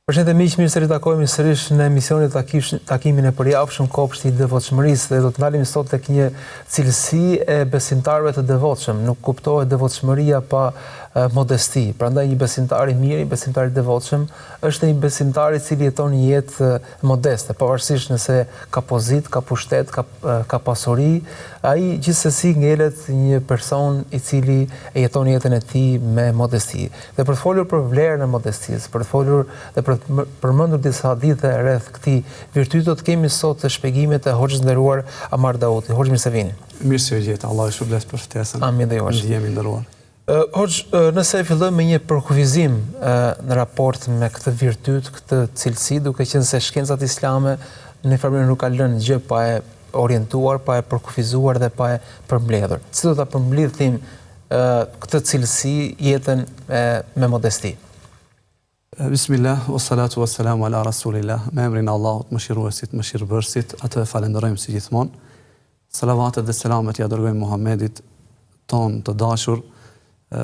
Përshëndetje miq, mirë se ritakojmë sërish në emisionin takimin e përjavshëm Kopshti i Devotshmërisë dhe do të ndalemi sot tek një cilësi e besimtarëve të devotshëm. Nuk kuptohet devotshmëria pa modesti. Prandaj një besimtar i mirë, një besimtar i devotshëm është një besimtar i cili jeton një jetë modeste, pavarësisht nëse ka pozitë, ka pushtet, ka pasuri, ai gjithsesi ngelet një person i cili e jeton jetën e tij me modesti. Dhe për të folur për vlerën e modestisë, për të folur dhe për të përmendur disa hadithe rreth këtij virtyti, do të kemi sot shpjegimet e hoxhës nderuar Amar Dauti. Hoxh, mirë se vini. Mirë se u gjeta. Allah ju shpërblet për ftesën. Amin dhe hoxh. Jemi nderuar. Hoxh, nëse fillojmë me një përkufizim në raport me këtë virtyt, këtë cilësi, duke qenë se shkencat islame në farë nuk ka lënë gjë pa e orientuar, pa e përkufizuar dhe pa e përmbledhur. Si do ta përmbledhim këtë cilësi, jetën me modesti? Bismillah, wa salatu wa salamu ala rasulillah, me emrin Allahut, mëshiruesit, mëshirëbërësit, atë falenderojmë si gjithmonë. Salavatet dhe selamet ja dërgojmë Muhammedit ton të dashur,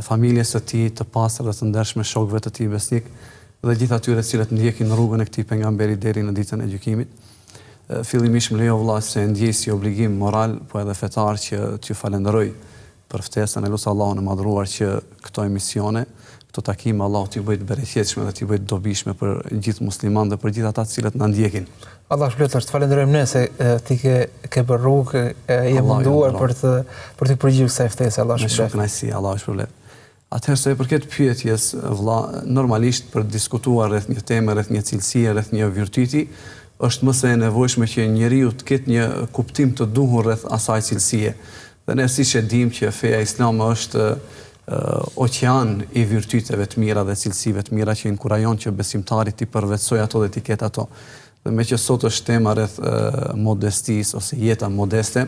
familjes së tij të pastër dhe të ndershme, shokëve të tij besnik dhe gjithë atyre të cilët ndjekin rrugën e këtij pejgamberi deri në ditën e gjykimit. Fillimisht më lejo vëlla se ndjej si obligim moral, po edhe fetar që t'ju falenderoj për ftesën e lut Allahun e madhruar që këto emisione, këto takime Allahu t'i bëjë të bereqetshme dhe t'i bëjë të dobishme për gjithë muslimanë dhe për gjithë ata të cilët na ndjekin. Allah shpëlbet, të falenderojmë ne se ti ke bërë rrugë, je munduar për të përgjigjur kësaj ftese. Allah shpëlbet. Me shumë kënaqësi, Allah shpëlbet. Atëherë sa i përket pyetjes, vëlla, normalisht për të diskutuar rreth një temë, rreth një cilësie, rreth një virtyti, është më se e nevojshme që njeriu të ketë një kuptim të duhur rreth asaj cilësie. Dhe ne siç e dimë që feja islame është oqean i virtyteve të mira dhe cilësive të mira që inkurajon që besimtari t'i përvetsojë ato dhe t'i ketë ato. Dhe me që sot është tema rreth modestisë ose jeta modeste,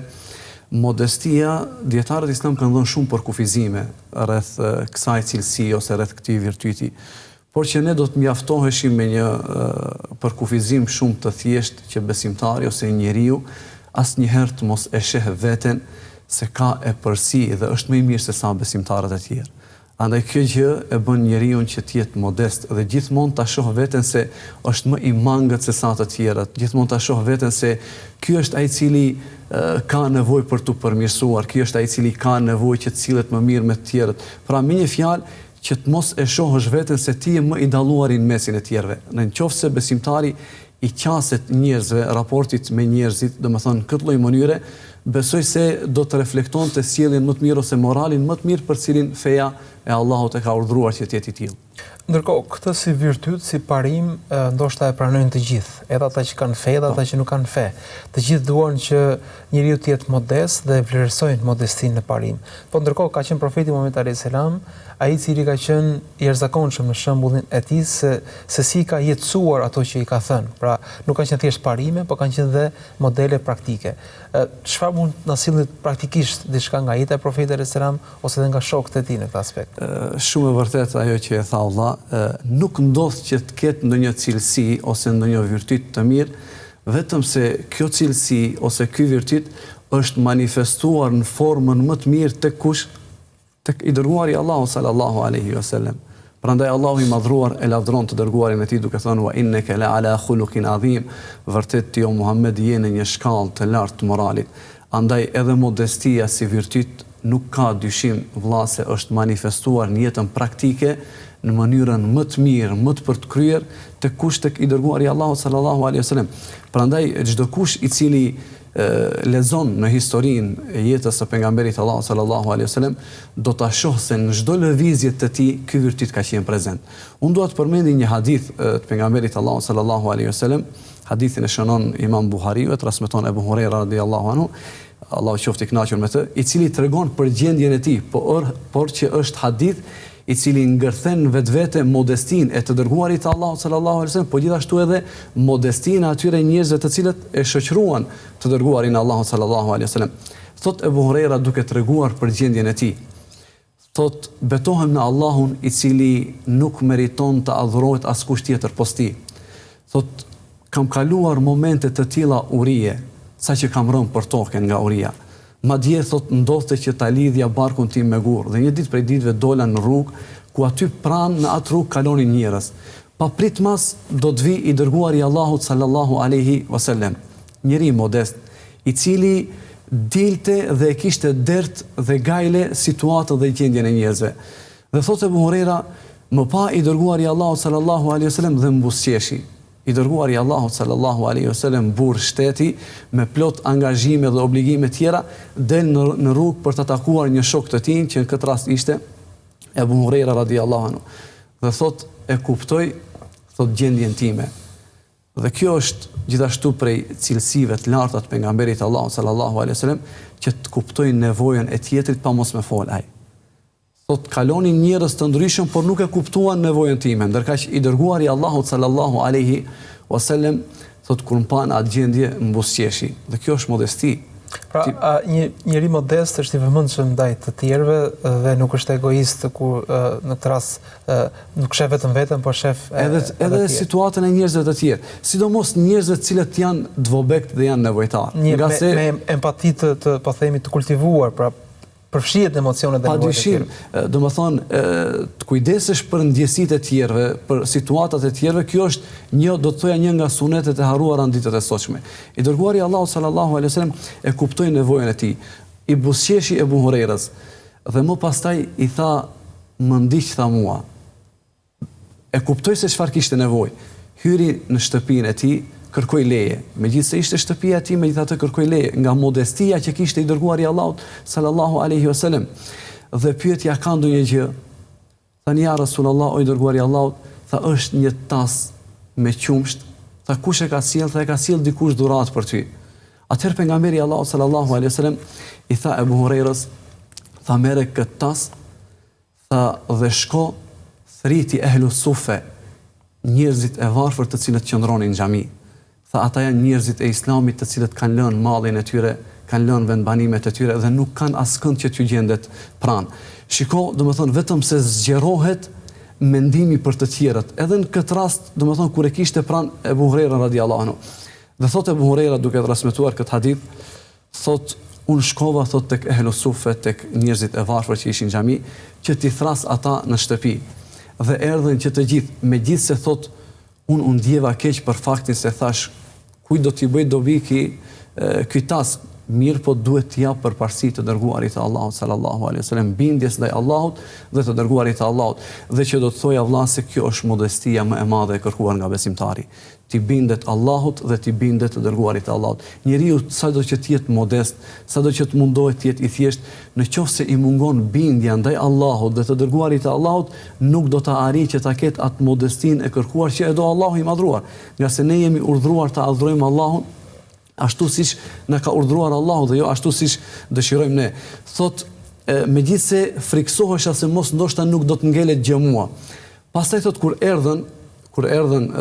modestia, dietarët islam kanë dhënë shumë përkufizime rreth kësaj cilësi ose rreth këtij virtyti. Por që ne do të mjaftoheshim me një përkufizim shumë të thjeshtë që besimtari ose njeriu asnjëherë të mos e sheh veten se ka e përsi dhe është më i mirë se sa besimtarët e tjerë. Andaj kjo gjë e bën njeriu që të jetë modest dhe gjithmonë ta shoh veten se është më i mangët se sa të tjerët, gjithmonë ta shoh veten se ky është ai i cili ka nevojë për të përmirësuar, ky është ai i cili ka nevojë që të sillet më mirë me të tjerët. Pra me një fjalë që të mos e shohësh veten se ti je më i dalluar në mesin e tjerëve. Nëse besimtari i qaset njerëzve, raportit me njerëzit, domethënë këtë lloj mënyre, besoj se do të reflektonte sjelljen më të mirë ose moralin më të mirë për cilin feja e Allahut e ka urdhëruar që të jetë i tillë. Ndërkohë, këtë si virtyt, si parim, ndoshta e pranojnë të gjithë, edhe ata që kanë fe, edhe ata që nuk kanë fe. Të gjithë duan që njeriu të jetë modest dhe vlerësojnë modestinë në parim. Po ndërkohë ka qenë profeti Muhamedi alayhis salam, ai i cili ka qenë i jashtëzakonshëm në shembullin e tij se si ka jetësuar ato që i ka thënë. Pra, nuk kanë qenë thjesht parime, por kanë qenë dhe modele praktike. Çfarë mund të na sillet praktikisht diçka nga jeta e profetit alayhis salam ose edhe nga shokët e tij në këtë aspekt? Shumë e vërtetë ajo që e tha Allah, nuk ndodh që të ketë ndonjë cilësi ose ndonjë virtyt të mirë, vetëm se kjo cilësi ose ky virtyt është manifestuar në formën më të mirë tek kush? Tek i dërguari Allahu sallallahu alaihi wasallam. Prandaj Allahu i madhruar e lavdron të dërguarin e tij duke thënë wa innaka la ala khuluqin adhim, vërtet ti o Muhammed je në një shkallë të lartë të moralit. Andaj edhe modestia si virtyt nuk ka dyshim vëlla se është manifestuar në jetën praktike në mënyrën më të mirë, më të përkryer tek kush? Tek i dërguari Allahu sallallahu alaihi wasallam. Prandaj çdo kush i cili lexon në historinë e jetës së pejgamberit Allahu sallallahu alaihi wasallam do ta shohë se në çdo lëvizje të tij ky virtyt ka qenë prezant. Unë dua të përmendi një hadith të pejgamberit Allahu sallallahu alaihi wasallam, hadithin e shënon Imam Buhariu, e transmeton Ebu Huraira radhiyallahu anhu, Allahu qoftë i kënaqur me të, i cili tregon për gjendjen e tij, por që është hadith i cili ngërthen vetvete modestinë e të dërguarit të Allahut sallallahu alaihi wasallam, po gjithashtu edhe modestinë e atyre njerëzve të cilët e shoqëruan të dërguarin Allahut sallallahu alaihi wasallam. Thot Ebu Huraira duke treguar për gjendjen e tij, thot betohem në Allahun i cili nuk meriton të adhurohet askush tjetër post tij. Thot kam kaluar momente të tilla urie, saqë kam rënë për tokën nga uria. Madje thot ndodhte që ta lidhja barkun tim me gur dhe një ditë prej ditëve dola në rrugë ku aty pranë në atë rrugë kalonin njerëz. Pa pritmas do të vi i dërguari Allahut sallallahu alaihi wasallam, njëri modest, i cili dilte dhe e kishte dert dhe gajle situatën dhe gjendjen e njerëzve. Dhe thotë Ebu Hurajra, më pa i dërguari Allahut sallallahu alaihi wasallam dhe mbusqeshi. I dërguari Allahut sallallahu alaihi wasallam burr shteti me plot angazhime dhe obligime tjera, del në rrugë për të takuar një shok të tij, që në këtë rast ishte Ebu Hurajra radhiyallahu anhu. Dhe thotë, e kuptoj, thot, gjendjen time. Dhe kjo është gjithashtu prej cilësive të larta të pejgamberit Allahut sallallahu alaihi wasallam, që të kuptojnë nevojën e tjetrit pa mos me fol ai. Thot, kalonin njerëz të ndryshëm, por nuk e kuptuan nevojën time, ndërkaq i dërguari Allahut sallallahu alaihi wasallam, thot, kur më pan atë gjendje mbusqeshi. Dhe kjo është modesti. Pra, një njeri modest është i vëmendshëm ndaj të tjerëve dhe nuk është egoist në këtë rast nuk shef vetëm veten, por shef edhe situatën e njerëzve të tjerë, sidomos njerëzve të cilët janë dvobekt dhe janë nevojtar. Me empati të po themi të kultivuar, pra përfshihet në emocionet dhe nevojat e tjerë. Do më thonë, të kujdesesh për ndjesitë e tjerëve, për situatat e tjerëve, kjo është do të thoja një nga sunetet e harruara në ditët e sotshme. I dërguari Allahu sallallahu alaihi wasallam e kuptoi nevojën e tij. I buzëqeshi Ebu Hurajrës dhe më pastaj i tha, më ndiq, tha mua. E kuptoi se çfarë kishte nevojë. Hyri në shtëpinë e tij, kërkoi leje. Megjithëse ishte shtëpia e tij, megjithatë kërkoi leje nga modestia që kishte i dërguari Allahut sallallahu alaihi wasallam. Dhe pyetja, ka ndonjë gjë? Thani, ja Rasulullah, o i dërguari Allahut, tha, është një tas me qumsht. Tha, kush e ka sjell? Tha, e ka sjell dikush dhuratë për ty. Atëherë pejgamberi Allahut sallallahu alaihi wasallam i tha Ebu Hurajrës, tha, merre këtë tas, tha, dhe shko thriti ehlu sufe, njerëzit e varfër të cilët qëndronin në xhami. Tha, ata janë njerëzit e Islamit të cilët kanë lënë mallin e tyre, kanë lënë vendbanimet e tyre dhe nuk kanë askënd që t'ju gjendet pranë. Shiko, do të thonë, vetëm se zgjerohet mendimi për të tjerët. Edhe në këtë rast, do të thonë, kur e kishte pranë Ebu Hurajra radhiyallahu anhu. Dhe thotë Ebu Hurajra, duke transmetuar këtë hadith, thotë, unë shkova, thotë, tek ehlu sufe, tek njerëzit e varfër që ishin në xhami, që t'i thras ata në shtëpi. Dhe erdhen që të gjithë, megjithse thotë, unë ndjeva keq për faktin se thash, kuj do t'i bëj dobi ky tas, mirë po duhet t'ja përparësi të dërguarit të Allahut sallallahu alaihi wasallam, bindjes ndaj Allahut dhe të dërguarit të Allahut, dhe që do të thoja vëlla se kjo është modestia më e madhe e kërkuar nga besimtari. Ti bindet Allahut dhe ti bindet të dërguarit të Allahut. Njeriu sado që të jetë modest, sado që të mundohet të jetë i thjesht, nëse i mungon bindja ndaj Allahut dhe të dërguarit të Allahut, nuk do të arrijë që ta ketë atë modestinë e kërkuar që e do Allahu i madhruar. Nga se ne jemi urdhëruar të adhurojmë Allahun ashtu siç na ka urdhëruar Allahu dhe jo ashtu siç dëshirojmë ne. Thot, megjithse friksohesha se mos ndoshta nuk do të ngelet gjë mua. Pastaj thot, kur erdhën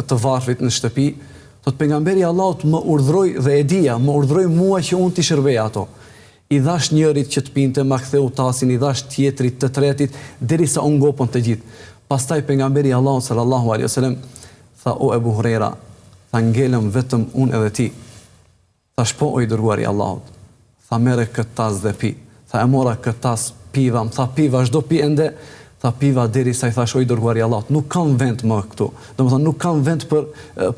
të varfrit në shtëpi, thot, pejgamberi Allahut më urdhroi dhe e dija, më urdhroi mua që unë t'i shërbej ato. I dhash njërit që të pinte, ma ktheu tasin, i dhash tjetrit, të tretit, derisa u ngopën të gjithë. Pastaj pejgamberi Allahut sallallahu alaihi wasallam tha, o Ebu Hurajra, tha, ngelëm vetëm unë edhe ti. Thash, po, o i dërguari Allahut. Tha, merre këtë tas dhe pi. Tha, e mora këtë tas, piva, më tha, piva, çdo pi ende. Tha, piva derisa i thash, o i dërguari Allahut, nuk kam vend më këtu. Domethënë nuk kam vend për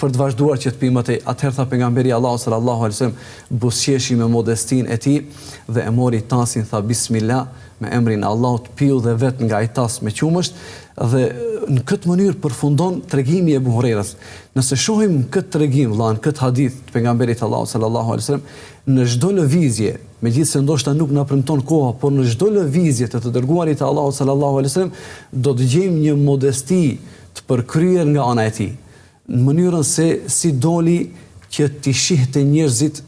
të vazhduar që të pi më tej. Atëherë tha pejgamberi Allahut sallallahu alaihi wasallam, buzëqeshi me modestinë e tij dhe e mori tasin, tha bismillah, me emrin e Allahut, piu dhe vet nga ai tas me qumësht. Dhe në këtë mënyrë përfundon tregimi e Ebu Hurajrës. Nëse shohim këtë tregim, në këtë hadith të pejgamberit Allahut sallallahu alaihi wasallam, në çdo lëvizje, megjithse ndoshta nuk na premton koha, por në çdo lëvizje të dërguarit të Allahut sallallahu alaihi wasallam, do të gjejmë një modesti të përkryer nga ana e tij. Në mënyrën se si doli që t'i shihte njerëzit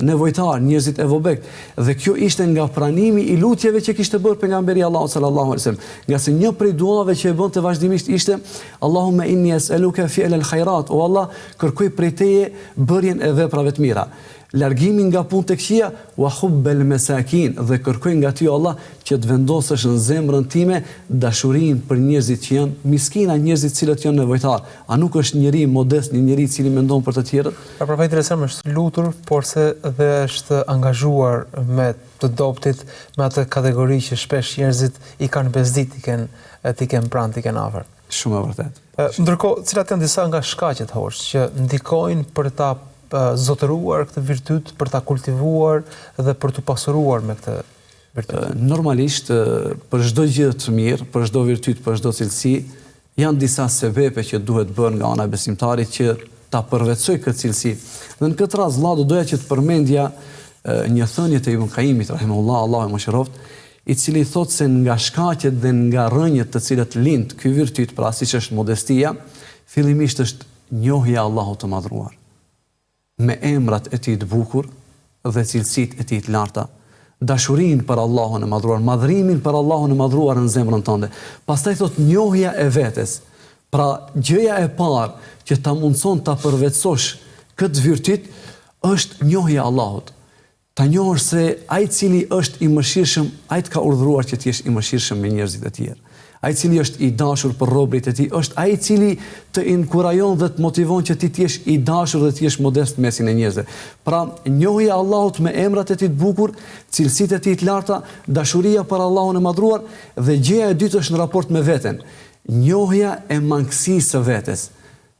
nevojtar, njerëzit e vobek. Dhe kjo ishte nga pranimi i lutjeve që kishte bërë pejgamberi Allahut sallallahu alaihi wasallam. Nga se një prej duave që e bënte vazhdimisht ishte Allahumma inni es'aluka fi'l al-khairat, o Allah, kërkoj prej teje bërjen e veprave të mira, largimin nga punë të këqija, wa hubbal masakin, dhe kërkoj nga ty, Allah, që të vendosësh në zemrën time dashurinë për njerëzit që janë miskina, njerëzit cilët janë nevojtar. A nuk është njeri modest, një njeri i cili mendon për të tjerët? Pra interesant është lutur, por se dhe është angazhuar me të dobtit, me atë kategori që shpesh njerëzit i kanë bezdit, t'i kenë pranë, t'i kenë afër. Shumë e vërtet. Ndërkohë, cilat janë disa nga shkaqet hoç që ndikojnë për ta zotëruar këtë virtyt, për ta kultivuar dhe për të pasuruar me këtë virtyt? Normalisht, për çdo gjë të mirë, për çdo virtyt, për çdo cilësi, janë disa sebepe që duhet bërë nga ana e besimtarit që ta përvetsoj këtë cilësi. Dhe në këtë rast, vëlla, doja që të përmendja një thënie të Ibn Qayyimit rahimahullah, Allahu e mëshiroft, i cili thotë se nga shkaqet dhe nga rrënjët të cilët lind ky virtyt, pra siç është modestia, fillimisht është njohja e Allahut të madhruar, me emrat e tij të bukur dhe cilësitë e tij të larta, dashurinë për Allahun e madhruar, madhrimin për Allahun e madhruar në zemrën tënde. Pastaj thotë njohja e vetes. Pra gjëja e parë që ta mundson ta përvetësosh këtë virtyt është njohja e Allahut. Ta njohësh se ai cili është i mëshirshëm, ai të ka urdhëruar që të jesh i mëshirshëm me njerëzit e tjerë. Ai cili është i dashur për robërit e tij, është ai cili të inkurajon dhe të motivon që ti të jesh i dashur dhe të jesh modest mesin e njerëzve. Pra, njohja e Allahut me emrat e tij të bukur, cilësitë e tij të larta, dashuria për Allahun e madhruar dhe gjëja e dytë është në raport me veten. Njohja e mangësisë së vetes.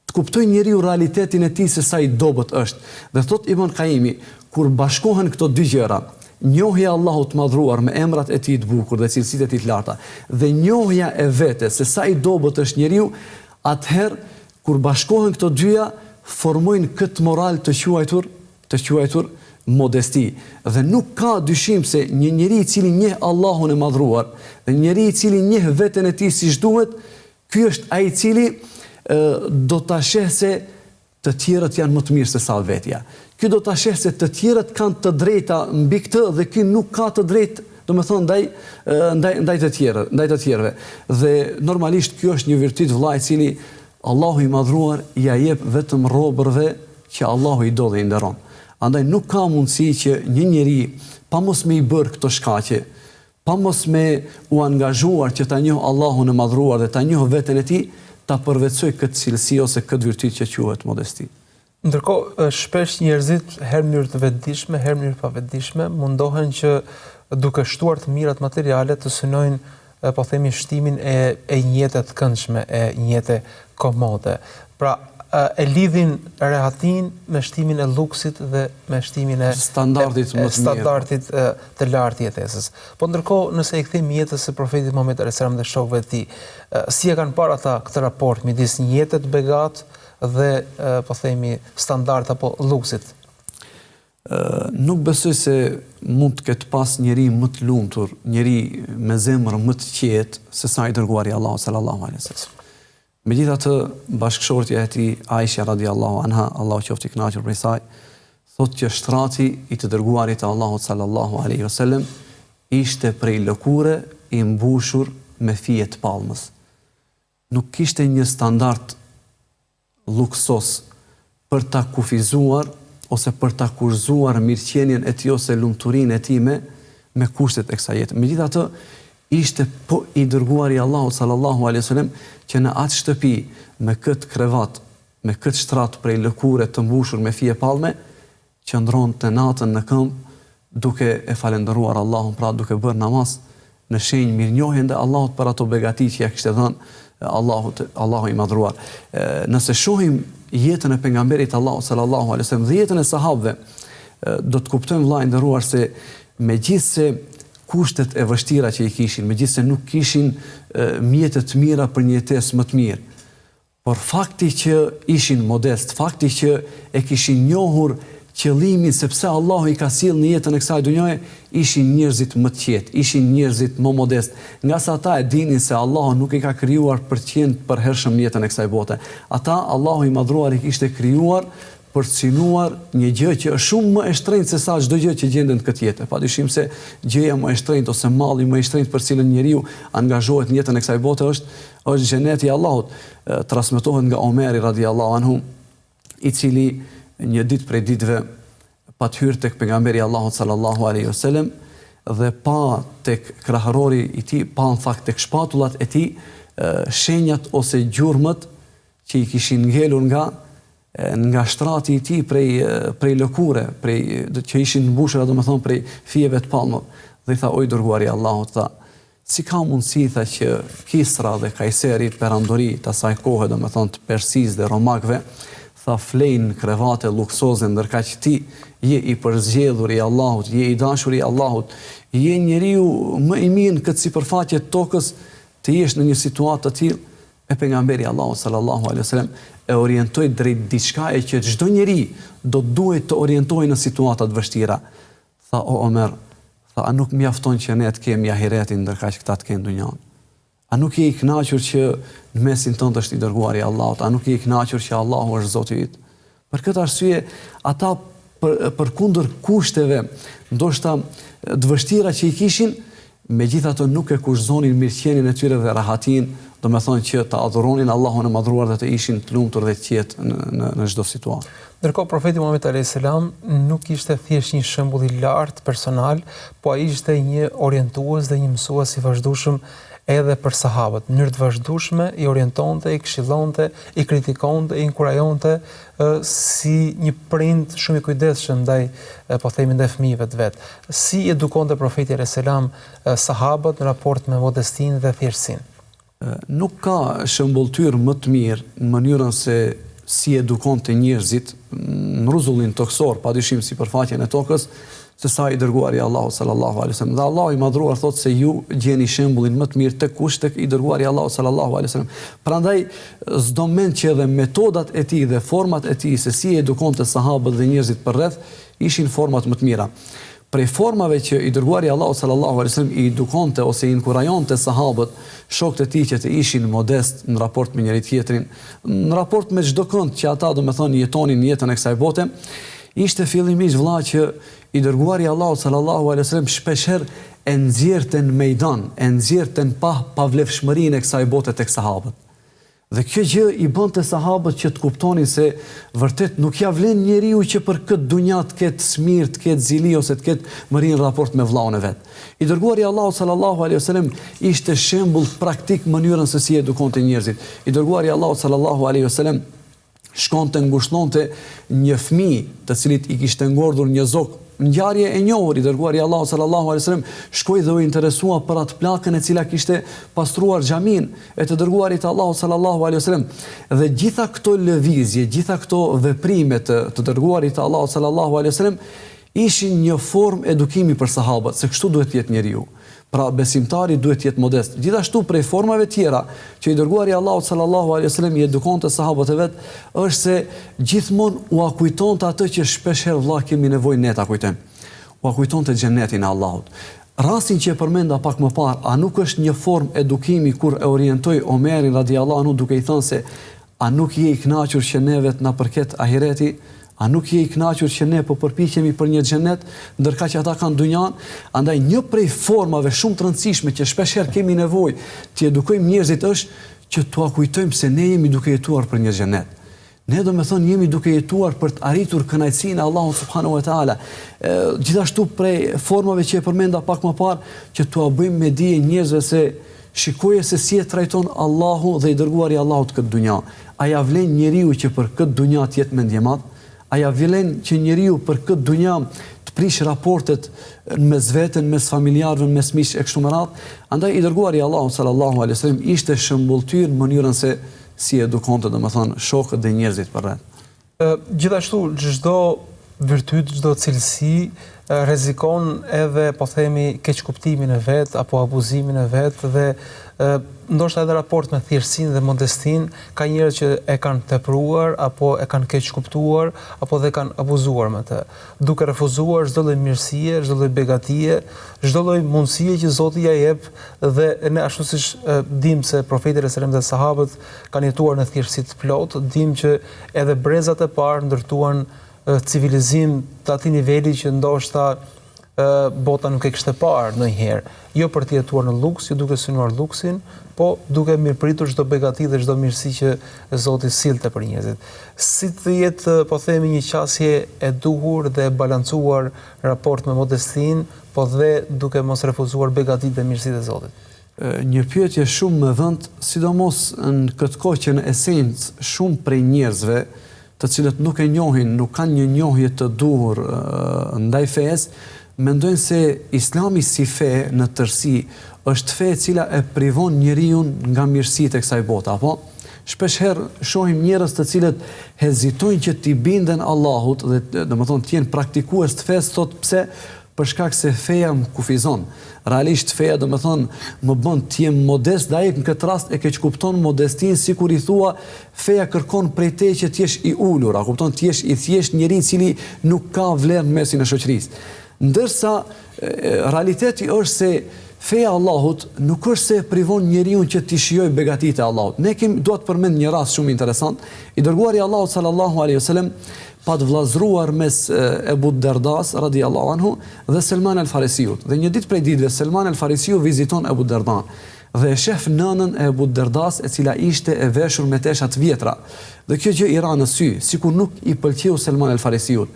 Të kuptoj njeriu realitetin e tij se sa i dobët është. Dhe thot Ibn Qayyimi, kur bashkohen këto dy gjëra, njohja e Allahut të madhruar me emrat e tij të bukur dhe cilësitë e tij të larta, dhe njohja e vetes se sa i dobët është njeriu, atëherë kur bashkohen këto dyja, formojnë këtë moral të quajtur modesti. Dhe nuk ka dyshim se një njeri i cili njeh Allahun e madhruar, dhe një njeri i cili njeh veten e tij siç duhet, ky është ai i cili do ta sheh se të tjerët janë më të mirë se sa vetja. Ky do ta sheh se të tjerët kanë të drejta mbi këtë dhe ky nuk ka të drejtë, domethënë ndaj të tjerëve. Dhe normalisht ky është një virtyt vëllai i cili Allahu i madhruar ja jep vetëm robërve që Allahu i do dhe i nderon. Andaj nuk ka mundësi që një njeri pa mos me i bërë këto shkaqe, pa mos me u angazhuar që ta njoh Allahun e madhruar dhe ta njoh veten e tij, ta përvetsoj këtë cilësi ose këtë virtyt që quhet modesti. Ndërkohë, shpesh njerëzit, herë mënyrë të vetëdijshme, herë mënyrë pa vetëdijshme, mundohen që duke shtuar të mirat materiale të synojnë, po themi, shtimin e një jete të këndshme, e një jete komode. Pra, e lidhin rehatin me shtimin e luksit dhe me shtimin e standardit të lartë jetesës. Po ndërkohë, nëse i kthejmë jetës së profetit Muhammed a.s. dhe shokëve të tij, si e kanë parë ata këtë raport midis një jete të begatë dhe po themi standard apo luksit? Nuk besoj se mund të ketë pas njeri më të lumtur, njeri me zemër më të qetë se sa i dërguari Allahu sallallahu alaihi wasallam. Megjithatë, bashkëshortja e tij Aisha radhiyallahu anha, Allahu qoftë i kënaqur prej saj, thotë që shtrati i të dërguarit të Allahut sallallahu alaihi wasallam ishte prej lëkure i mbushur me fije të palmës. Nuk kishte një standard luksos për ta kufizuar ose për ta kurzuar mirëqenien e tij ose lumturinë e tij me kushtet e kësaj jete. Megjithatë, ishte po i dërguari Allahu sallallahu alaihi wasallam që në atë shtëpi me këtë krevat, me këtë shtrat prej lëkure të mbushur me fije palme, qëndronte natën në këmbë duke e falendëruar Allahun, pra duke bërë namaz në shenjë mirënjohje ndaj Allahut për ato begati që ja kishte dhënë Allahu i madhruar. Nëse shohim jetën e pejgamberit Allahu sallallahu alaihi wasallam dhe jetën e sahabëve, do të kuptojmë vëllai nderuar se megjithse kushtet e vështira që i kishin, megjithse nuk kishin mjete të mira për një jetesë më të mirë, por fakti që ishin modest, fakti që e kishin njohur qëllimin sepse Allahu i ka sjellë në jetën e kësaj dhunjaje, ishin njerëzit më të qetë, ishin njerëzit më modest, nga sa ata e dinin se Allahu nuk i ka krijuar për të qenë përhershëm në jetën e kësaj bote. Ata Allahu i madhruar i kishte krijuar për të synuar një gjë që është shumë më e shtrenjtë se sa çdo gjë që gjendet në këtë jetë. Padyshim se gjëja më e shtrenjtë ose malli më i shtrenjtë për cilën njeriu angazhohet në jetën e kësaj bote është xheneti i Allahut. Transmetohet nga Omeri radhiyallahu anhu, i cili një ditë prej ditëve pa të hyrë tek pejgamberi Allahut sallallahu alaihi wasallam dhe pa tek krahërori i tij, pa në fakt tek shpatullat e tij, shenjat ose gjurmët që i kishin ngelur nga shtrati i tij prej lëkure, që ishin mbushura domethënë prej fijeve të palmës. Dhe i tha, oj dërguari Allahut, tha, si ka mundësi tha që Kisra dhe Kajseri, perandori të asaj kohë, do me thonë të Persis dhe Romakve, tha flejnë krevate luksoze, ndërka që ti je i përzgjedhur i Allahut, je i dashur i Allahut, je njeriu më i mirë në këtë sipërfaqe të tokës, të jesh në një situatë të tillë, e pejgamberi Allahut sallallahu alaihi wasallam e orientoi drejt diçkaje që çdo njeri do duhet të orientojë në situata të vështira. Tha o Omer, tha a nuk mjafton që ne të kemi ahiretin ndërka që këta të kenë dunjan? A nuk je i kënaqur që në mesin tënd është i dërguari i Allahut? A nuk je i kënaqur që Allahu është Zoti yt? Për këtë arsye, ata përkundër kushteve, ndoshta të vështira që i kishin, megjithatë nuk e kushtonin mirëqenien e tyre dhe rahatin, do me thonë që të adhuronin Allahun e madhruar dhe të ishin të lumtur dhe të qetë në çdo situatë. Ndërkohë profeti Muhamedi alayhis salam nuk ishte thjesht një shembull i lartë personal, po ai ishte një orientues dhe një mësues i vazhdueshëm edhe për sahabët. Në mënyrë të vazhdueshme i orientonte, i këshillonte, i kritikonte, i inkurajonte si një prind shumë i kujdesshëm ndaj ndaj fëmijëve të vet. Si edukonte profeti alayhis salam sahabët në raport me modestinë dhe thjeshtësinë? Nuk ka shëmbulltyr më të mirë në mënyrën se si edukonte njerëzit në rrezullin toksor, padyshim sipërfaqen e tokës, se sa i dërguari Allahu sallallahu alaihi wasallam. Dhe Allahu i madhruar thotë se ju gjeni shembullin më të mirë tek kush? Tek i dërguari Allahu sallallahu alaihi wasallam. Prandaj s'do mend që edhe metodat e tij dhe format e tij se si edukonte sahabët dhe njerëzit përreth ishin format më të mira. Prej formave që i dërguari Allahu sallallahu alaihi wasallam i edukonte ose i inkurajonte sahabët, shokët e tij që të ishin modest në raport me njëri tjetrin, në raport me çdo kënd që ata do të thonë jetonin jetën e kësaj bote, ishte fillimisht vëlla që i dërguari Allahu sallallahu alaihi wasallam shpeshherë e nxjerrte në mejdan, e nxjerrte në pavlefshmërinë e kësaj bote tek sahabët. Dhe kjo gjë i bënte sahabët që të kuptonin se vërtet nuk ja vlen njeriu që për këtë dunja të ketë smir, të ketë zili ose të ketë mërin raport me vllaun e vet. I dërguari Allahu sallallahu alaihi wasallam ishte shembull praktik mënyrën se si edukonte njerëzit. I dërguari Allahu sallallahu alaihi wasallam shkonte ngushëllonte një fëmijë të cilit i kishte ngordhur një zog, ngjarje e njohur. I dërguari Allahu sallallahu alaihi wasallam shkoi dhe u interesua për atë plakën e cila kishte pastruar xhamin e të dërguarit Allahu sallallahu alaihi wasallam. Dhe gjitha këto lëvizje, gjitha këto veprime të dërguarit Allahu sallallahu alaihi wasallam ishin një formë edukimi për sahabët, se kështu duhet të jetë njeriu. Pra besimtari duhet të jetë modest. Gjithashtu prej formave tjera që i dërguari Allahu sallallahu alaihi wasallam i edukonte sahabët e vet, është se gjithmonë u akujtonte atë që shpeshherë vëlla kemi nevojë ne ta kujtojmë. U akujtonte xhenetin e Allahut. Rastin që e përmenda pak më parë, a nuk është një formë edukimi kur e orientoi Omerin radhiyallahu anhu duke i thënë se a nuk je i kënaqur që neve të na përket ahireti? A nuk je i kënaqur që ne po përpiqemi për një xhenet, ndërka që ata kanë dunjan? Andaj një prej formave shumë të rëndësishme që shpeshherë kemi nevojë të edukojmë njerëzit është që t'u kujtojmë se ne jemi duke jetuar për një xhenet. Ne do me thonë jemi duke jetuar për të arritur kënaqësinë e Allahut subhanahu wa taala. Gjithashtu prej formave që e përmenda pak më parë, që t'u bëjmë me dije njerëzve se shikoje se si e trajton Allahu dhe i dërguari i Allahut këtë dunja. A ja vlen njeriu që për këtë dunja të jetë mendje madh? A ja vlen që njeriu për këtë dunja të prish raportet mes veten, mes familjarëve, mes miqve e kështu me radhë? Andaj i dërguari i Allahut sallallahu alaihi wasallam ishte shembulltyr në mënyrën se si edukonte, domethënë, shokët dhe njerëzit përreth. Gjithashtu çdo virtyt, çdo cilësi rrezikon edhe po themi keqkuptimin e vet apo abuzimin e vet dhe ndoshta edhe raport me thjeshtësinë dhe modestinë, ka njerëz që e kanë tepruar apo e kanë keq kuptuar apo dhe kanë abuzuar me të, duke refuzuar çdo lloj mirësie, çdo lloj begatie, çdo lloj mundësie që Zoti ja jep. Dhe ne ashtu siç dim se profeti sallallahu alajhi wasallam dhe sahabët kanë jetuar në thjeshtësi të plotë, dim që edhe brezat e parë ndërtuan civilizim të atij niveli që ndoshta bota nuk e kishte parë ndonjëherë, jo për të jetuar në luks, jo duke synuar luksin, po duke mirëpritur çdo begati dhe çdo mirësi që Zoti sillte për njerëzit. Si të jetë, po themi, një qasje e duhur dhe e balancuar raport me modestinë, po dhe duke mos refuzuar begatitë dhe mirësitë e Zotit. Një pyetje shumë me vend, sidomos në këtë kohë që në esencë shumë prej njerëzve të cilët nuk e njohin, nuk kanë një njohje të duhur ndaj fesë, mendojnë se Islami si fe në tërësi është fe e cila e privon njeriu nga mirësitë e kësaj bote, apo? Shpeshherë shohim njerëz të cilët hezitojnë që t'i binden Allahut dhe domethënë të jenë praktikues të fesë, thot pse? Për shkak se feja më kufizon. Realisht feja domethënë më bën të jem modest, dhe ai në këtë rast e keq kupton modestin sikur i thua feja kërkon prej teje që të jesh i ulur, a kupton, të jesh i thjesht njeri i cili nuk ka vlerë në mesin e shoqërisë. Ndërsa realiteti është se feja Allahut nuk është se privon njeriu që t'i shijojë begatitë e Allahut. Ne dua të përmend një rast shumë interesant. I dërguari i Allahut sallallahu alaihi wasallam pa të vllazruar mes Ebu Derdas radiallahu anhu dhe Selman el Farisiut. Dhe një ditë prej ditëve Selman el Farisiu viziton Ebu Derdan dhe e shef nënën e Ebu Derdas e cila ishte e veshur me tesha të vjetra. Dhe kjo gjë i ra në sy, sikur nuk i pëlqeu Selman el Farisiut.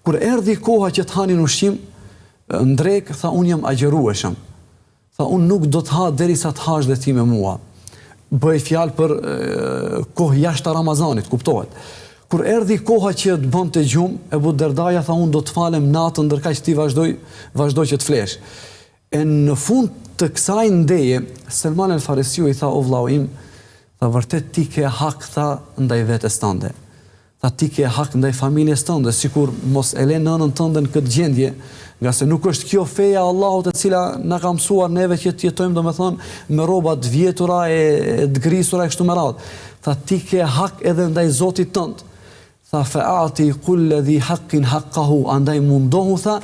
Kur erdhi koha që të hanin ushqim, ndrek tha unë jam agjërueshëm. Tha unë nuk do të ha derisa të hash dhe ti me mua. Bëj fjalë për kohë jashtë Ramazanit, kuptohet. Kur erdhi koha që të bënte gjumë, Ebu Derdaja tha unë do të falem natën ndërkaq që ti vazhdoj që të flesh. E në fund të kësaj ndeje, Selman el Farisiu i tha o vllau im, tha vërtet ti ke hak tha ndaj vetes tënde. Tha ti ke hak ndaj familjes tënde, sikur mos e le nënën tënde në këtë gjendje, nga se nuk është kjo feja Allahut e cila na ka mësuar neve që të jetojmë domethënë me rroba të vjetura e të grisura e kështu me radhë. Tha ti ke hak edhe ndaj Zotit tënd. Tha fa'ati kulli dhi haqqin haqqahu, andaj mundohu tha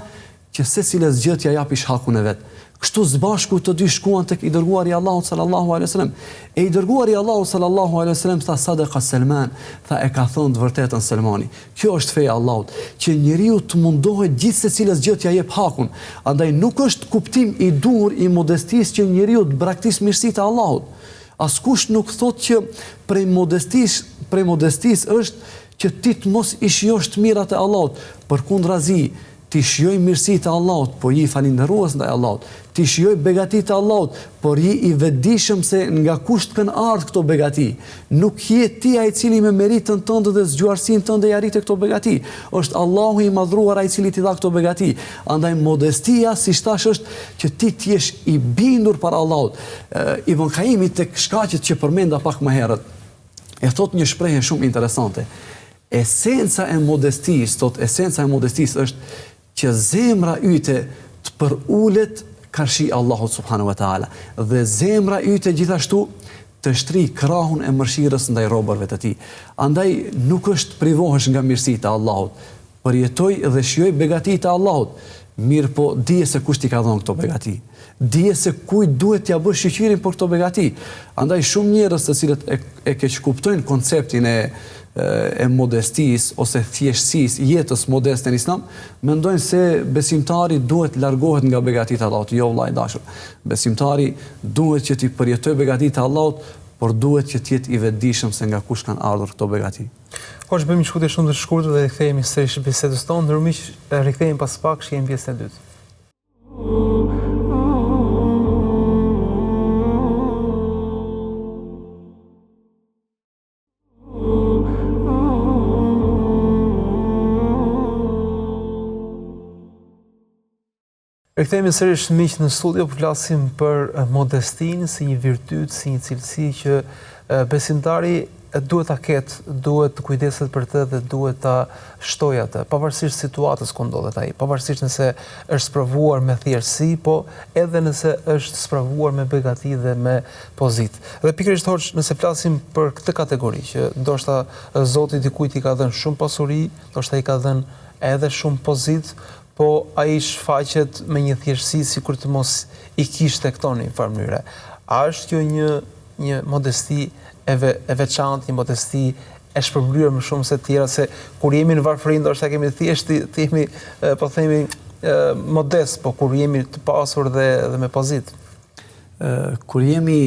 që secilës gjë t'ia japish hakun e vet. Kështu zbashku të dy shkuan tek i dërguari i Allahut sallallahu alaihi wasallam. E i dërguari i Allahut sallallahu alaihi wasallam tha sadaqa Selman, tha e ka thënë të vërtetën Selmani. Kjo është feja e Allahut, që njeriu të mundohet gjithë secilës gjë t'ia jep hakun. Andaj nuk është kuptim i dur i modestisë që njeriu të braktis mirësitë e Allahut. Askush nuk thot që prej modestisë është që ti të mos i shijosh të mirat e Allahut, përkundrazi, ti shijoj mirësitë e Allahut, por je i falindërues ndaj Allahut. Ti shijoj begatitë e Allahut, por je i vetëdijshëm se nga kush të kanë ardhur këto begati. Nuk je ti ai i cili me meritën tënde dhe zgjuarsinë tënde i arrit këto begati. Është Allahu i madhruar ai i cili t'i dha këto begati. Andaj modestia, siç thash, është që ti të jesh i bindur para Allahut. Ibn Kaimi tek shkaqet që përmenda pak më herët, e thot një shprehje shumë interesante. Esenca e modestisë është që zemra yte të përulet karshi Allahut subhanahu wa taala dhe zemra yte gjithashtu të shtri krahun e mëshirës ndaj robërve të tij. Andaj nuk është privohesh nga mirësitë e Allahut, përjetoj dhe shijoj begatitë e Allahut, mirë po dije se kush t'i ka dhënë këto begati. Dije se kujt duhet t'ia bësh shoqërinë për këto begati. Andaj shumë njerëz të cilët e keq kuptojnë konceptin e modestisë ose thjeshtësisë, jetës modeste në Islam, mendojnë se besimtari duhet largohet nga begatitë e Allahut. Jo vllai dashur. Besimtari duhet që t'i përjetojë begatitë e Allahut, por duhet që të jetë i vetëdijshëm se nga kush kanë ardhur këto begati. Hoq bëjmë një shkutje shumë të shkurtër dhe rikthehemi sërish bisedës tonë, ndërmiq rikthehemi pas pak, shihemi pjesën e dytë. Rikthehemi sërish miq në studio, për flasim për modestinë si një virtyt, si një cilësi që besimtari duhet ta ketë, duhet të kujdeset për të dhe duhet ta shtojë atë, pavarësisht situatës ku ndodhet ai, pavarësisht nëse është sprovuar me thjeshtësi, po edhe nëse është sprovuar me begati dhe me pozitë. Dhe pikërisht Hoq, nëse flasim për këtë kategori, që ndoshta Zoti dikujt i ka dhënë shumë pasuri, ndoshta i ka dhënë edhe shumë pozitë, po ai shfaqet me një thjeshtësi sikur të mos i kishte këto në një farë mënyre. A është kjo një modesti e veçantë, një modesti e shpërblyer më shumë se tjera, se kur jemi në varfëri ndoshta kemi thjesht të jemi po themi modest, po kur jemi të pasur dhe me pozitë. Kur jemi,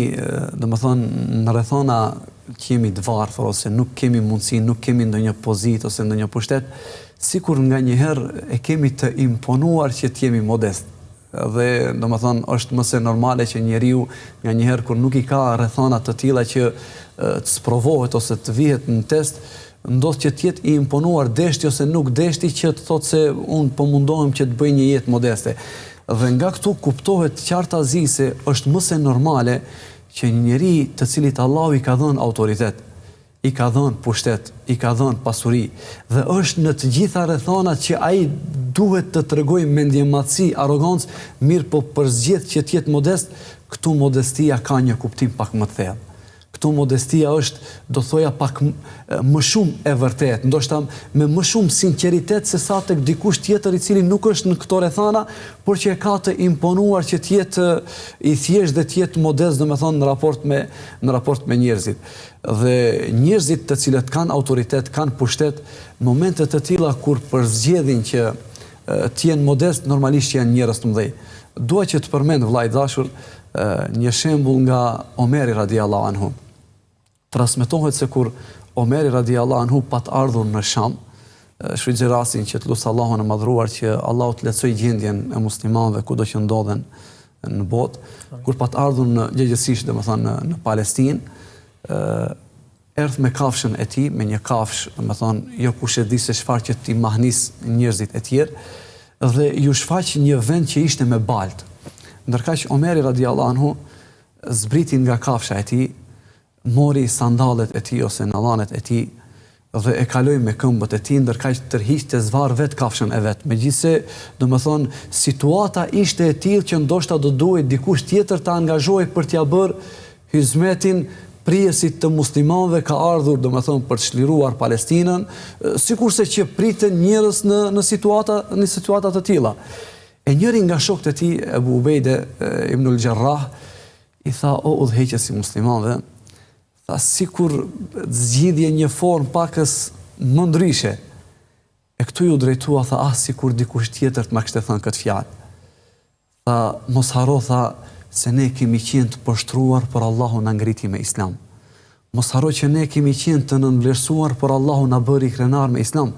domethënë, në rrethona që jemi të varfër ose nuk kemi mundësi, nuk kemi ndonjë pozitë ose ndonjë pushtet, sikur nga njëherë e kemi të imponuar që të jemi modest. Dhe domethënë është më se normale që njeriu nga njëherë kur nuk i ka rrethona të tilla që të sprovohet ose të vihet në test, ndodh që t'jetë i imponuar deshti ose nuk deshti që të thotë se unë po mundohem që të bëj një jetë modeste. Dhe nga këtu kuptohet qartazi se është më se normale që një njeri të cilit Allahu i ka dhënë autoritet, i ka dhënë pushtet, i ka dhënë pasuri, dhe është në të gjitha rrethonat që ai duhet të tregojë mendjematësi, arrogancë, mirë po përzgjedh që të jetë modest, këtu modestia ka një kuptim pak më të thellë. Këtu modestia është, do thoja, pak më shumë e vërtet, ndoshta me më shumë sinqeritet se sa tek dikush tjetër i cili nuk është në këto rrethana, por që e ka të imponuar që të jetë i thjesht dhe të jetë modest, domethënë në raport me njerëzit. Dhe njerëzit të cilët kanë autoritet, kanë pushtet, momentet të tilla kur përzgjedhin që të jenë modest, normalisht janë njerëz të mëdhenj. Dua që të përmend, vllai dashur, një shembull nga Omeri radiallahu anhu. Transmetohet se kur Omeri radiallahu anhu pat ardhur në Sham, shfrytëzoj rastin që të lutë Allahun e madhruar që Allahu të lehtësoj gjendjen e muslimanëve kudo që ndodhen në botë, kur pat ardhur në gjëgjësisht, domethënë në Palestinë, erdh me kafshën e tij, me një kafshë, domethënë jo kush e di se çfarë që ti mahnis njerëzit e tjerë, dhe ju shfaq një vend që ishte me baltë. Ndërkaq Omeri radiallahu anhu zbriti nga kafsha e tij, mori sandalet e tij ose nallanet e tij dhe e kaloi me këmbët e tij, ndërkaq tërhiqte zvar vet kafshën e vet. Megjithse, domethënë, situata ishte e tillë që ndoshta do duhej dikush tjetër të angazhohej për t'ia bërë hizmetin prijesit të muslimanëve, ka ardhur domethënë për të çliruar Palestinën, sikurse që priten njerëz në situata të tilla. E njëri nga shokët e tij, Ebu Ubejde ibnul Jarrah, i tha: "O udhëheqësi muslimanëve, tha, sikur zgjidhje një formë pakës më ndryshe." E këtu ju drejtua, tha, sikur dikush tjetër të ma kishte thënë këtë fjalë. Tha, mos haro, tha, se ne kemi qenë të poshtruar, por Allahu na ngriti me Islam. Mos haro që ne kemi qenë të nënvlerësuar, por Allahu na bëri krenar me Islam.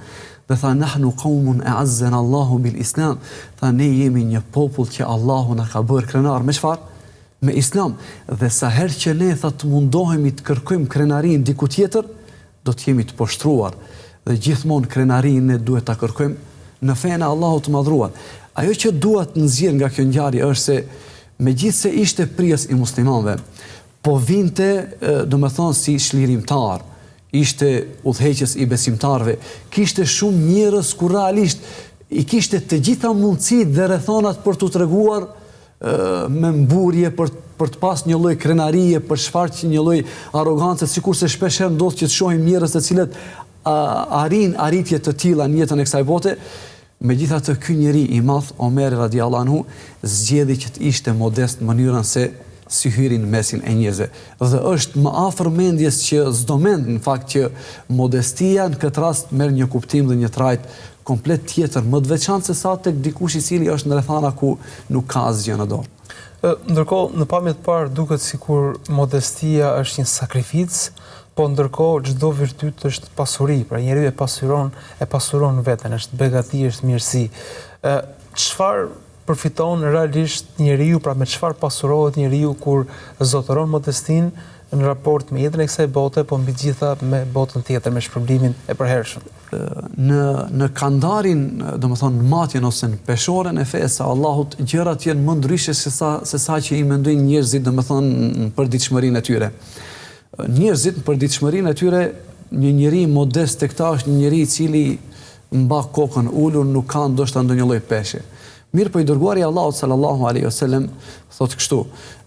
Dhe tha, nahnu qaumun a'azzana Allahu bil Islam. Tha, ne jemi një popull që Allahu na ka bërë krenar me çfarë? Me Islam. Dhe sa herë që ne, tha, të mundohemi të kërkojmë krenarin diku tjetër, do të jemi të poshtruar. Dhe gjithmonë krenarin ne duhet ta kërkojmë në fenë e Allahut të madhruar. Ajo që dua të nxjerr nga kjo ngjarje është se megjithse ishte prijes i muslimanëve, po vinte, domethënë, si çlirimtar, ishte udhëheqës i besimtarëve, kishte shumë njerëz ku realisht i kishte të gjitha mundësitë dhe rrethonat për t'u treguar me mburje, për të pas një lloj krenarie, për shfaqje një lloj arrogancë, sikurse shpesh herë ndodh që të shohim njerëz të cilët arrin arritje të tilla në jetën e kësaj bote. Megjithatë, ky njeri i madh, Omeri radiallahu anhu, zgjedhi që të ishte modest në mënyrën se si hyrin mesin e njerëzve. Dhe është më afër mendjes që s'do mend në fakt që modestia në këtë rast merr një kuptim dhe një trajt komplet tjetër, më të veçantë se sa tek dikush i cili është në rrethana ku nuk ka asgjë në dorë. Ndërkohë, në pamje të parë duket sikur modestia është një sakrificë, po ndërkohë çdo virtyt është pasuri, pra njeriu e pasuron veten, është begati, është mirësi. Çfarë përfiton realisht njeriu, pra me çfarë pasurohet njeriu kur zotëron modestin në raport me jetën e kësaj bote, po mbi gjitha me botën tjetër, me shpërblimin e përhershëm? Në kandarin, domethënë në matjen ose në peshoren e fesë Allahut, gjërat janë më ndryshe se sa që i mendojnë njerëzit, domethënë në përditshmërinë e tyre. Njerëzit në përditshmërinë e tyre, një njeri modest tek ta është një njeri i cili mba kokën ulur, nuk ka ndoshta ndonjë lloj peshe. Mirë, po i dërguari Allahut sallallahu alaihi wasallam thotë kështu: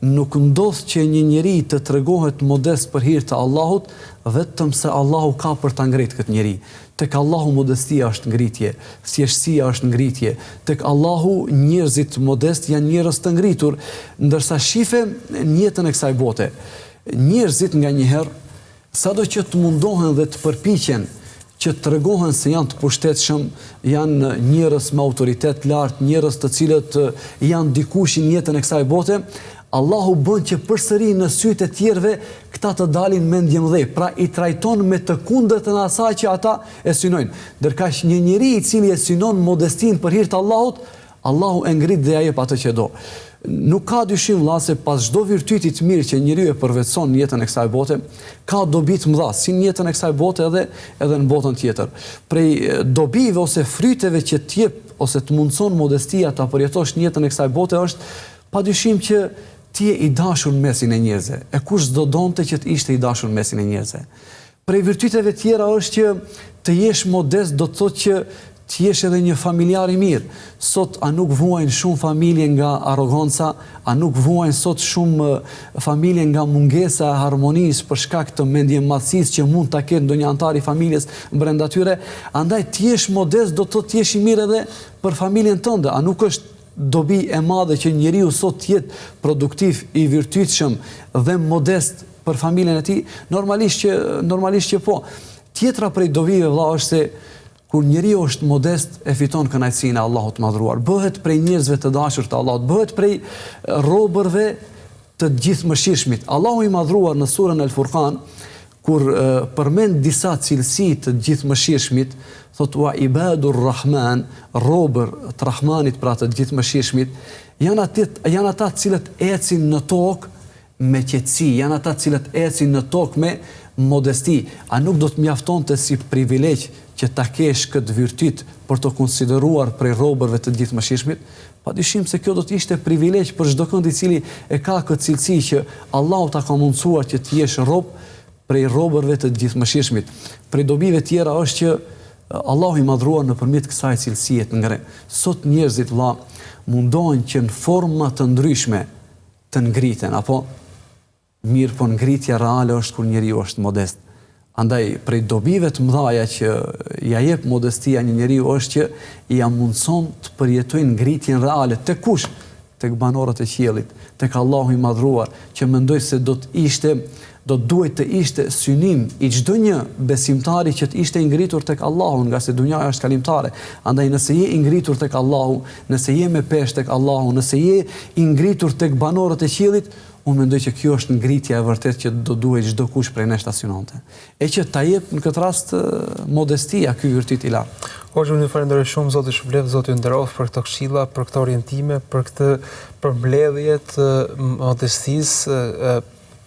nuk ndodh që një njeri të tregohet modest për hir të Allahut, vetëm se Allahu ka për ta ngritur këtë njeri. Tek Allahu modestia është ngritje, thjeshtësia është ngritje. Tek Allahu njerëzit modest janë njerëz të ngritur, ndërsa shifem në jetën e kësaj bote, njerëzit nganjëherë, sado që të mundohen dhe të përpiqen që të tregohen se janë të pushtetshëm, janë njerëz me autoritet lart, njerëz të cilët janë dikush në jetën e kësaj bote, Allahu bën që përsëri në sytë e tjerëve këta të dalin mendje mëdhej, pra i trajton me të kundërtën e asaj që ata e synojnë. Ndërkaq një njeri i cili e synon modestin për hir të Allahut, Allahu e ngrit dhe ja jep atë që do. nuk ka dyshim vëlla se pas çdo virtyti të mirë që njeriu e përvetson në jetën e kësaj bote, ka dobi të mëdha si në jetën e kësaj bote edhe në botën tjetër. Prej dobive ose fryteve që t'jep ose të mundson modestia ta përjetosh në jetën e kësaj bote është padyshim që ti je i dashur në mesin e njerëzve. E kush s'do donte që të ishte i dashur në mesin e njerëzve. Prej virtyteve tjera është që të jesh modest do të thotë që të jesh edhe një familjar i mirë. Sot a nuk vuajnë shumë familje nga arroganca, a nuk vuajnë sot shumë familje nga mungesa e harmonisë për shkak të mendjemadhësisë që mund ta ketë ndonjë antar i familjes brenda tyre. Andaj të jesh modest do të thotë të jesh i mirë edhe për familjen tënde. A nuk është dobi e madhe që njeriu sot të jetë produktiv, i virtytshëm dhe modest për familjen e tij? Normalisht që po. Tjetra prej dobive vëlla është se kur njeriu është modest, e fiton kënaqësinë e Allahut të madhruar. Bëhet prej njerëzve të dashur të Allahut, bëhet prej robërve të gjithëmëshirshmit. Allahu i madhruar në surën Al-Furqan, kur përmend disa cilësi të gjithëmëshirshmit, thot wa ibadur rahman, robër të Rahmanit, pra të gjithëmëshirshmit, janë ata të cilët ecin në tokë me qetësi, janë ata të cilët ecin në tokë me modesti. A nuk do të mjaftonte si privilegj që ta kesh këtë virtyt për të konsideruar prej robërve të gjithëmëshirshmit? Padyshim se kjo do të ishte privilegj për çdo kënd i cili e ka këtë cilësi që Allahu ta ka mundsuar që të jesh rob prej robërve të gjithëmëshirshmit. Prej dobive tjera është që Allahu i madhruar nëpërmjet kësaj cilësie të ngre. Sot njerëzit vëlla mundohen që në forma të ndryshme të ngriten, apo mirë po ngritja reale është kur njeriu është modest. Andaj, prej dobive të mëdhaja që ja jep modestia një njeriu është që ja mundson të përjetojnë ngritjen reale. Tek kush? Tek banorët e qiellit, tek Allahu i madhruar, që mendoj se do duhet të ishte synim i çdo një besimtari që të ishte i ngritur tek Allahu, nga se dunjaja është kalimtare. Andaj nëse je i ngritur tek Allahu, nëse je me peshë tek Allahu, nëse je i ngritur tek banorët e qiellit, unë mendoj që kjo është ngritja e vërtet që do duhet çdo kush prej nesh ta synonte. E që ta jep në këtë rast modestia, ky virtyt i lartë. Hoxha, unë falenderoj shumë, Zoti shpëlef, Zoti ju nderoft për këto këshilla, për këto orientime, për këtë përmbledhje të modestisë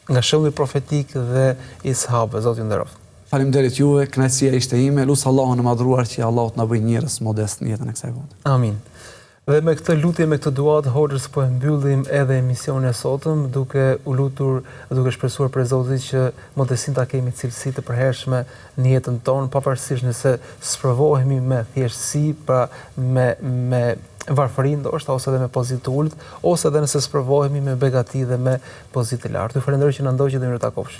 nga shembull profetik dhe i sahabëve. Zoti ju nderoft. Faleminderit juve, kënaqësia ishte ime. Lut Allahun e madhruar që Allahu të na bëjë njerëz modest në jetën e kësaj bote. Amin. Dhe me këtë lutje, me këtë duat, Hoxhës po e mbyllim edhe emisionin e sotëm, duke u lutur, duke shpresuar për Zotin që modestin ta kemi cilësi të përhershme në jetën tonë, pavarësisht nëse sprovohemi me thjeshtësi, pra me varfëri ndoshta, ose edhe me pozitë të ulët, ose edhe nëse sprovohemi me begati dhe me pozitë të lartë. Ju falenderoj që na ndoqët dhe mirë takofsh.